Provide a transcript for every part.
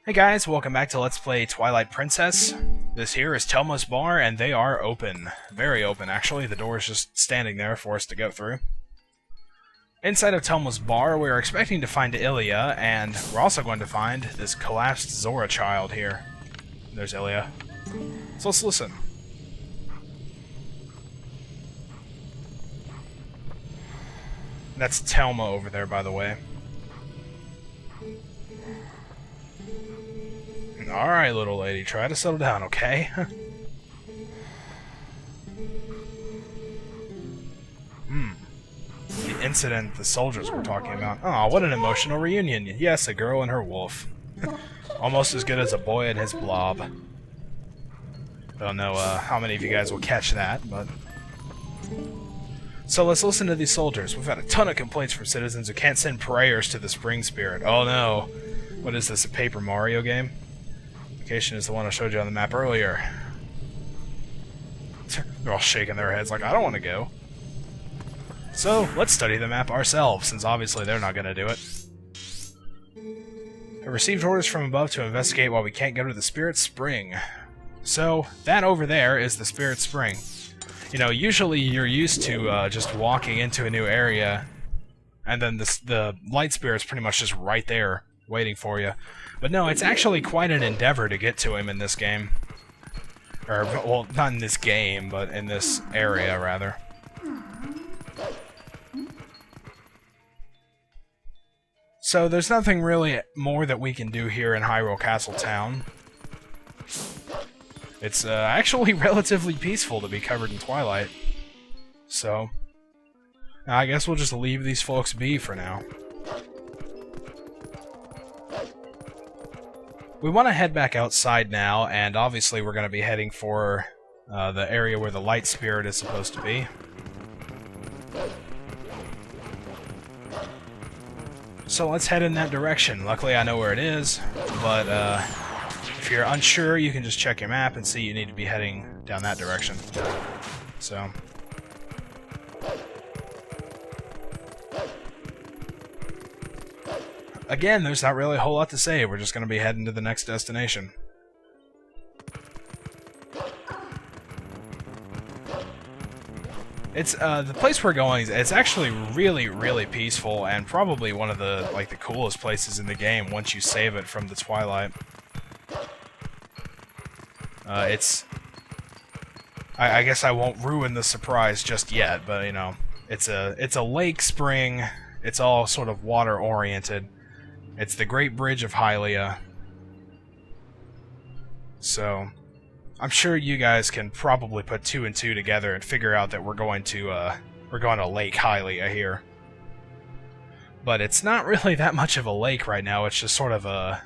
Hey guys, welcome back to Let's Play Twilight Princess. This here is Telma's bar, and they are open. Very open, actually. The door is just standing there for us to go through. Inside of Telma's bar, we're expecting to find Ilya, and we're also going to find this collapsed Zora child here. There's Ilya. So let's listen. That's Telma over there, by the way. Alright, little lady, try to settle down, okay? The incident the soldiers were talking about. Oh, what an emotional reunion. Yes, a girl and her wolf. Almost as good as a boy and his blob. Don't know how many of you guys will catch that, but... So let's listen to these soldiers. We've had a ton of complaints from citizens who can't send prayers to the spring spirit. Oh no. What is this, a Paper Mario game? Location is the one I showed you on the map earlier. They're all shaking their heads like, I don't want to go. So, let's study the map ourselves, since obviously they're not going to do it. I received orders from above to investigate why we can't go to the Spirit Spring. So, that over there is the Spirit Spring. You know, usually you're used to just walking into a new area, and then the Light Spirit's pretty much just right there, waiting for you. But no, it's actually quite an endeavor to get to him in this game. Or, well, not in this game, but in this area, rather. So there's nothing really more that we can do here in Hyrule Castle Town. It's actually relatively peaceful to be covered in Twilight. So, I guess we'll just leave these folks be for now. We want to head back outside now, and obviously we're going to be heading for the area where the Light Spirit is supposed to be. So let's head in that direction. Luckily I know where it is, but if you're unsure, you can just check your map and see you need to be heading down that direction. So... Again, there's not really a whole lot to say. We're just going to be heading to the next destination. It's the place we're going. It's actually really, really peaceful, and probably one of the the coolest places in the game once you save it from the Twilight. I guess I won't ruin the surprise just yet, but you know, it's a lake spring. It's all sort of water oriented. It's the Great Bridge of Hylia. So, I'm sure you guys can probably put two and two together and figure out that we're going to Lake Hylia here. But it's not really that much of a lake right now. It's just sort of a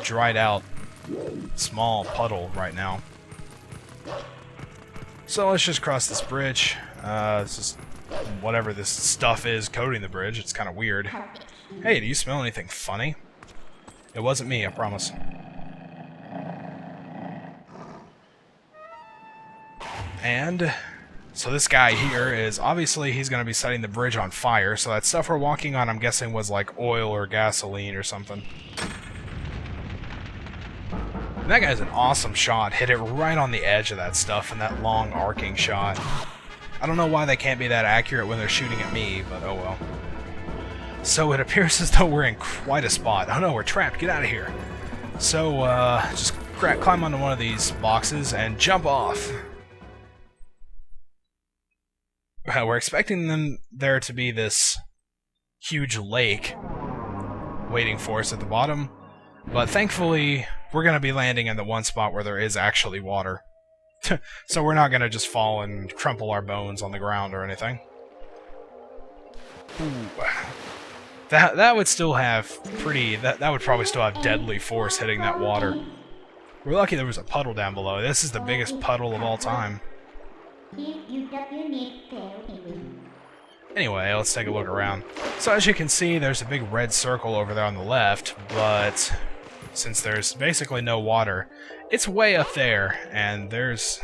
dried out small puddle right now. So let's just cross this bridge. This is whatever this stuff is coating the bridge. It's kind of weird. Hey, do you smell anything funny? It wasn't me, I promise. And so this guy here is obviously he's going to be setting the bridge on fire. So that stuff we're walking on, I'm guessing, was like oil or gasoline or something. And that guy's an awesome shot. Hit it right on the edge of that stuff in that long arcing shot. I don't know why they can't be that accurate when they're shooting at me, but oh well. So it appears as though we're in quite a spot. Oh no, we're trapped. Get out of here. So, just climb onto one of these boxes and jump off. We're expecting there to be this huge lake waiting for us at the bottom, but thankfully we're going to be landing in the one spot where there is actually water. So we're not going to just fall and crumple our bones on the ground or anything. Ooh. That would still have that would probably still have deadly force hitting that water. We're lucky there was a puddle down below. This is the biggest puddle of all time. Anyway, let's take a look around. So as you can see, there's a big red circle over there on the left, but since there's basically no water, it's way up there, and it's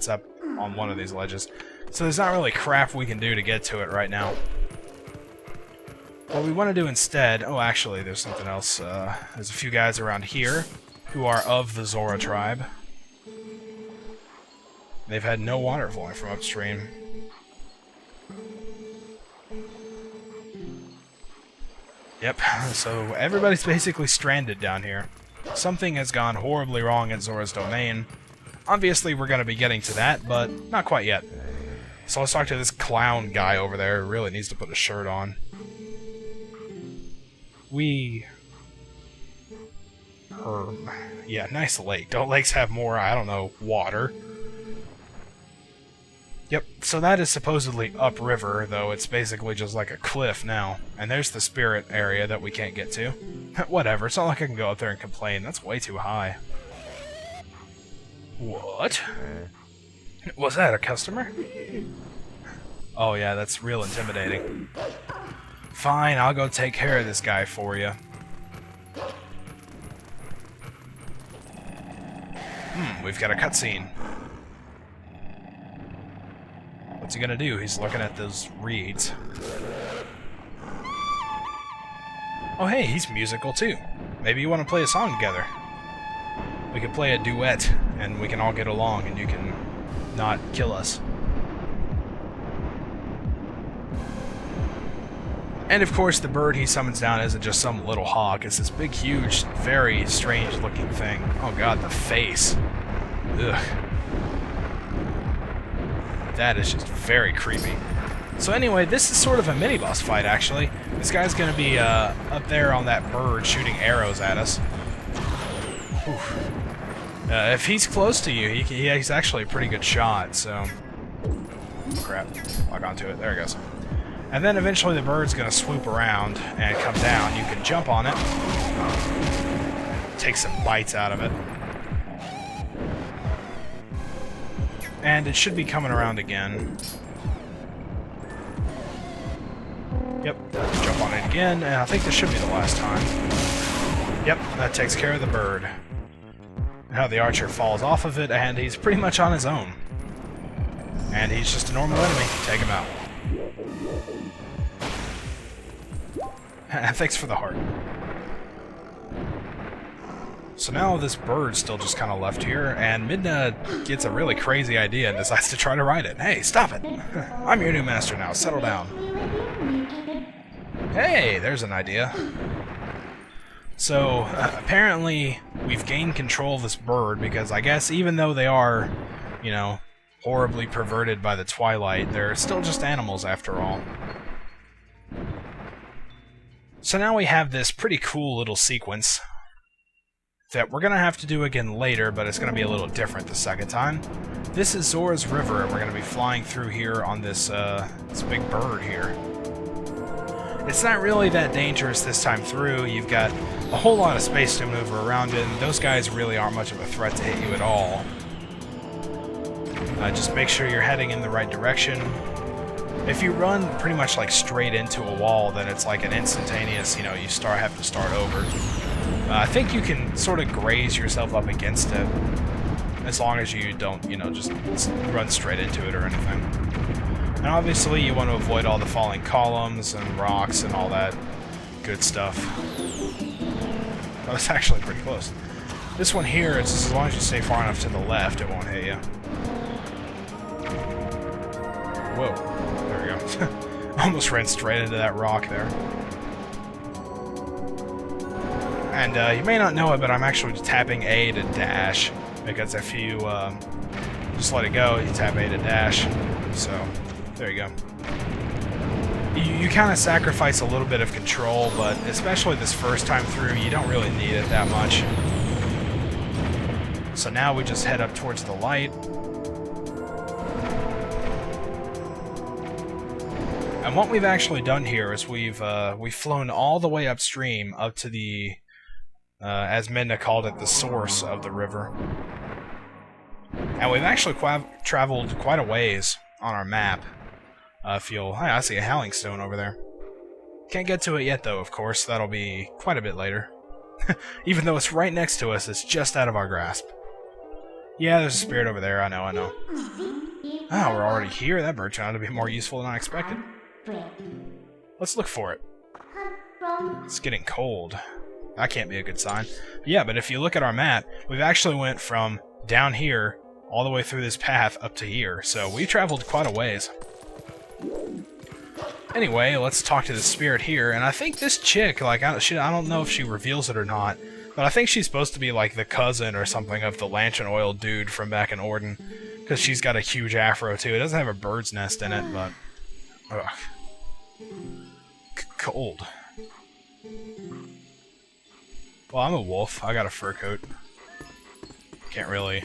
up on one of these ledges. So there's not really crap we can do to get to it right now. What we want to do instead... Oh, actually, there's something else. There's a few guys around here who are of the Zora tribe. They've had no water flowing from upstream. Yep, so everybody's basically stranded down here. Something has gone horribly wrong at Zora's domain. Obviously, we're going to be getting to that, but not quite yet. So let's talk to this clown guy over there who really needs to put a shirt on. Yeah, nice lake. Don't lakes have more, I don't know, water? Yep, so that is supposedly upriver, though it's basically just like a cliff now. And there's the spirit area that we can't get to. Whatever, it's not like I can go up there and complain. That's way too high. What? Was that a customer? Oh yeah, that's real intimidating. Fine, I'll go take care of this guy for you. We've got a cutscene. What's he gonna do? He's looking at those reeds. Oh hey, he's musical too. Maybe you want to play a song together. We can play a duet, and we can all get along, and you can not kill us. And of course, the bird he summons down isn't just some little hawk. It's this big, huge, very strange-looking thing. Oh god, the face. Ugh. That is just very creepy. So anyway, this is sort of a mini-boss fight, actually. This guy's gonna be up there on that bird shooting arrows at us. If he's close to you, he's actually a pretty good shot, so... Crap. Lock onto it. There it goes. And then eventually the bird's gonna swoop around and come down. You can jump on it. Take some bites out of it. And it should be coming around again. Yep, jump on it again, and I think this should be the last time. Yep, that takes care of the bird. Now the archer falls off of it, and he's pretty much on his own. And he's just a normal enemy. Take him out. Thanks for the heart. So now this bird's still just kind of left here, and Midna gets a really crazy idea and decides to try to ride it. Hey, stop it! I'm your new master now, settle down. Hey, there's an idea. So, apparently, we've gained control of this bird, because I guess even though they are, you know, horribly perverted by the Twilight, they're still just animals after all. So now we have this pretty cool little sequence that we're going to have to do again later, but it's going to be a little different the second time. This is Zoras River, and we're going to be flying through here on this, this big bird here. It's not really that dangerous this time through. You've got a whole lot of space to maneuver around it, and those guys really aren't much of a threat to hit you at all. Just make sure you're heading in the right direction. If you run pretty much like straight into a wall, then it's like an instantaneous, you know, you have to start over. I think you can sort of graze yourself up against it, as long as you don't, you know, just run straight into it or anything. And obviously you want to avoid all the falling columns and rocks and all that good stuff. Oh, it's actually pretty close. This one here, it's as long as you stay far enough to the left, it won't hit you. Whoa. There we go. Almost ran straight into that rock there. And you may not know it, but I'm actually tapping A to dash, because if you just let it go, you tap A to dash. So, there you go. You kind of sacrifice a little bit of control, but especially this first time through, you don't really need it that much. So now we just head up towards the light. And what we've actually done here is we've flown all the way upstream up to the, as Midna called it, the source of the river. And we've actually traveled quite a ways on our map. Hey, I see a howling stone over there. Can't get to it yet, though, of course. That'll be quite a bit later. Even though it's right next to us, it's just out of our grasp. Yeah, there's a spirit over there. I know, I know. Oh, we're already here? That bird turned out to be more useful than I expected. Let's look for it. It's getting cold. That can't be a good sign. Yeah, but if you look at our map, we've actually went from down here all the way through this path up to here, so we traveled quite a ways. Anyway, let's talk to the spirit here, and I think this chick, like, I don't know if she reveals it or not, but I think she's supposed to be like the cousin or something of the lantern oil dude from back in Orden, because she's got a huge afro too. It doesn't have a bird's nest in it, but cold. Well, I'm a wolf. I got a fur coat. Can't really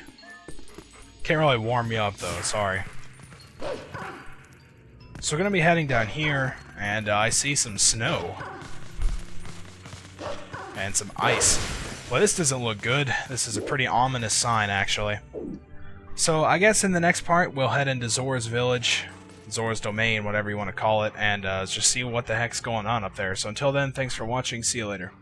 warm me up though. Sorry. So we're gonna be heading down here, and I see some snow and some ice. Well, this doesn't look good. This is a pretty ominous sign, actually. So I guess in the next part, we'll head into Zora's Village, Zora's Domain, whatever you want to call it, and just see what the heck's going on up there. So until then, thanks for watching. See you later.